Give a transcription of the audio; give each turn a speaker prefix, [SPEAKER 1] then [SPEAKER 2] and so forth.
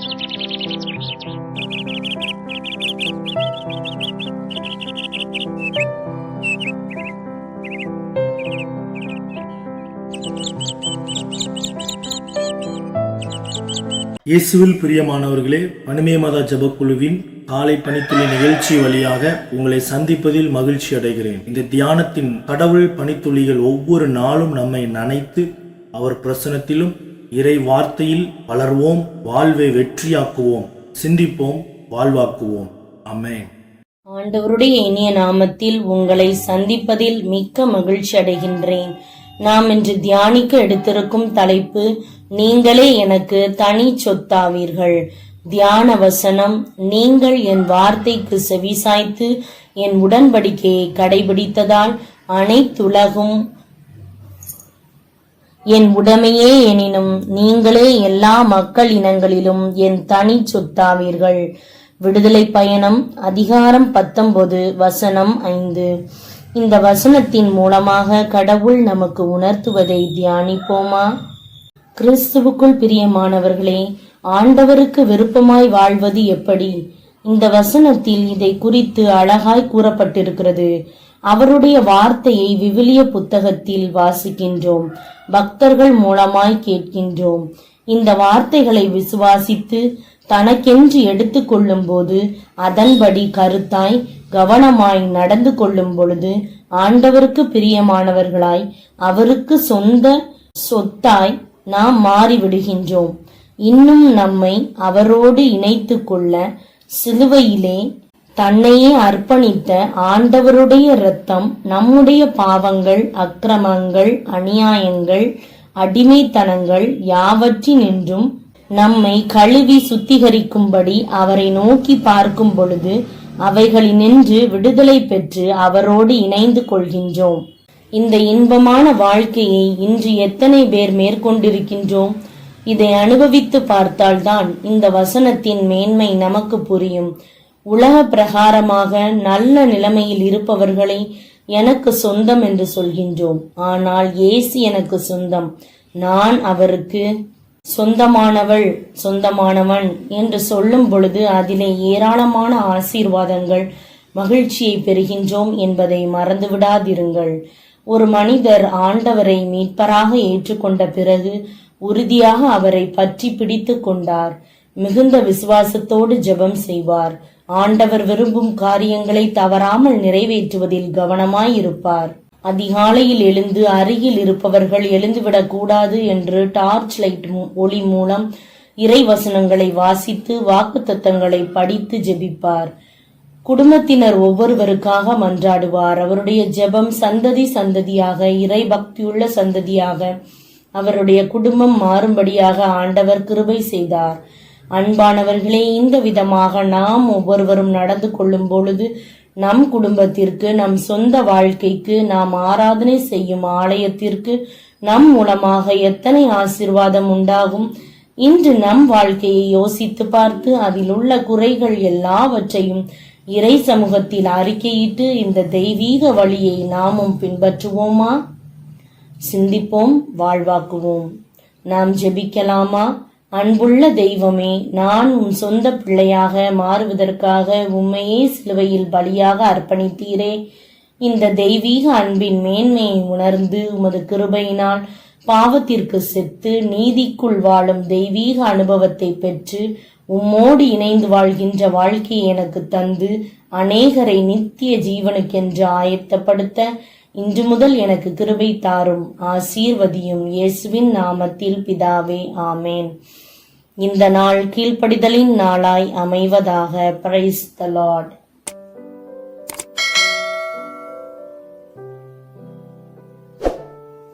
[SPEAKER 1] இயேசுவில் பிரியமானவர்களே, பனிமே மாதா ஜெபக்குழுவின் காலை பணித்துளி நிகழ்ச்சி வழியாக உங்களை சந்திப்பதில் மகிழ்ச்சி அடைகிறேன். இந்த தியானத்தின் கடவுள் பணித்துளிகள் ஒவ்வொரு நாளும் நம்மை நனைத்து அவர் பிரசனத்திலும் இறை வார்த்தையில் வளர்வோம், வாழ்வை வெற்றியாக்குவோம், சிந்திப்போம், வாழ்வாக்குவோம். ஆமென்.
[SPEAKER 2] ஆண்டவருடைய இனிய நாமத்தில் உங்களை சந்திப்பதில் மிக்க மகிழ்ச்சி அடைகின்றேன். நாம் இன்று தியானிக்க எடுத்திருக்கும் தலைப்பு, நீங்களே எனக்கு தனி சொத்தாவீர்கள். தியான வசனம், நீங்கள் என் வார்த்தைக்கு செவிசாய்த்து என் உடன்படிக்கையை கடைபிடித்ததால் அனைத்துலகும் என் உடைமையே எனினும் நீங்களே எல்லா மக்கள் இனங்களிலும் என் தனி சொத்தாவீர்கள். விடுதலை பயணம் அதிகாரம் 19 வசனம் 5. இந்த வசனத்தின் மூலமாக கடவுள் நமக்கு உணர்த்துவதை தியானிப்போமா? கிறிஸ்துவுக்குள் பிரியமானவர்களே, ஆண்டவருக்கு விருப்பமாய் வாழ்வது எப்படி? இந்த வசனத்தில் இதை குறித்து அழகாய் கூறப்பட்டிருக்கிறது. அவருடைய வார்த்தையை விவிலிய புத்தகத்தில் வாசிக்கின்றோம், பக்தர்கள் மூலமாய் கேட்கின்றோம். இந்த வார்த்தைகளை விசுவாசித்து தனக்கென்று எடுத்துக் கொள்ளும் போது, அதன்படி கருத்தாய் கவனமாய் நடந்து கொள்ளும் பொழுது, ஆண்டவருக்கு பிரியமானவர்களாய் அவருக்கு சொந்த சொத்தாய் நாம் மாறிவிடுகின்றோம். இன்னும் நம்மை அவரோடு இணைத்து கொள்ள சிலுவையிலே தன்னையே அர்ப்பணித்த ஆண்டவருடைய இரத்தம் நம்முடைய பாவங்கள், அக்கிரமங்கள், அநியாயங்கள், அடிமைத்தனங்கள் யாவற்றினின்றும் நம்மை கழுவி சுத்திகரிக்கும்படி அவரை நோக்கி பார்க்கும் பொழுது அவைகளினின்று விடுதலை பெற்று அவரோடு இணைந்து கொள்கின்றோம். இந்த இன்பமான வாழ்க்கையை இன்று எத்தனை பேர் மேற்கொண்டிருக்கின்றோம்? இதை அனுபவித்து பார்த்தால்தான் இந்த வசனத்தின் மேன்மை நமக்கு புரியும். உலக பிரகாரமாக நல்ல நிலைமையில் இருப்பவர்களை எனக்கு சொந்தம் என்று சொல்கின்றோம். ஆனால் இயேசு எனக்கு சொந்தம், நான் அவருக்கு சொந்தமானவள், சொந்தமானவன் என்று சொல்லும் பொழுது அதிலே ஏராளமான ஆசீர்வாதங்கள், மகிழ்ச்சியை பெறுகின்றோம் என்பதை மறந்துவிடாதிருங்கள். ஒரு மனிதர் ஆண்டவரை மீட்பராக ஏற்றுக்கொண்ட பிறகு உறுதியாக அவரை பற்றி பிடித்து கொண்டார். மிகுந்த விசுவாசத்தோடு ஜெபம் செய்வார். ஆண்டவர் விரும்பும் காரியங்களை தவறாமல் நிறைவேற்றுவதில் கவனமாயிருப்பார். அதிகாலையில் எழுந்து அருகில் இருப்பவர்கள் எழுந்துவிடக் கூடாது என்று டார்ச் லைட் ஒளி மூலம் இறை வசனங்களை வாசித்து வாக்குத்தத்தங்களை படித்து ஜெபிப்பார். குடும்பத்தினர் ஒவ்வொருவருக்காக மன்றாடுவார். அவருடைய ஜெபம் சந்ததி சந்ததியாக, இறை பக்தியுள்ள சந்ததியாக அவருடைய குடும்பம் மாறும்படியாக ஆண்டவர் கிருபை செய்தார். அன்பானவர்களே, இந்த விதமாக நாம் ஒவ்வொருவரும் நடந்து கொள்ளும் பொழுது நம் குடும்பத்திற்கு, நம் சொந்த வாழ்க்கைக்கு, நாம் ஆராதனை செய்யும் ஆலயத்திற்கு நம் மூலமாக எத்தனை ஆசீர்வாதம் உண்டாகும். இன்று நம் வாழ்க்கையை யோசித்து பார்த்து அதில் உள்ள குறைகள் எல்லாவற்றையும் இறை சமூகத்தில் அறிக்கையிட்டு இந்த தெய்வீக வழியை நாமும் பின்பற்றுவோமா? சிந்திப்போம், வாழ்வாக்குவோம். நாம் ஜெபிக்கலாமா? அன்புள்ள தெய்வமே, நான் உன் சொந்த பிள்ளையாக மாறுவதற்காக உம்மையே சிலுவையில் பலியாக அர்ப்பணித்தீரே. இந்த தெய்வீக அன்பின் மேன்மையை உணர்ந்து உமது கிருபையினால் பாவத்திற்கு செத்து நீதிக்குள் வாழும் தெய்வீக அனுபவத்தை பெற்று உம்மோடு இணைந்து வாழ்கின்ற வாழ்க்கையை எனக்கு தந்து அநேகரை நித்திய ஜீவனுக்கென்று ஆயத்தப்படுத்த இன்று முதல் எனக்கு கிருபை தாரும், ஆசீர்வதியும். இயேசுவின் நாமத்தில் பிதாவே, ஆமேன். இந்த நாள் கீழ்ப்படிதலின் நாளாய் அமைவதாக. Praise the Lord.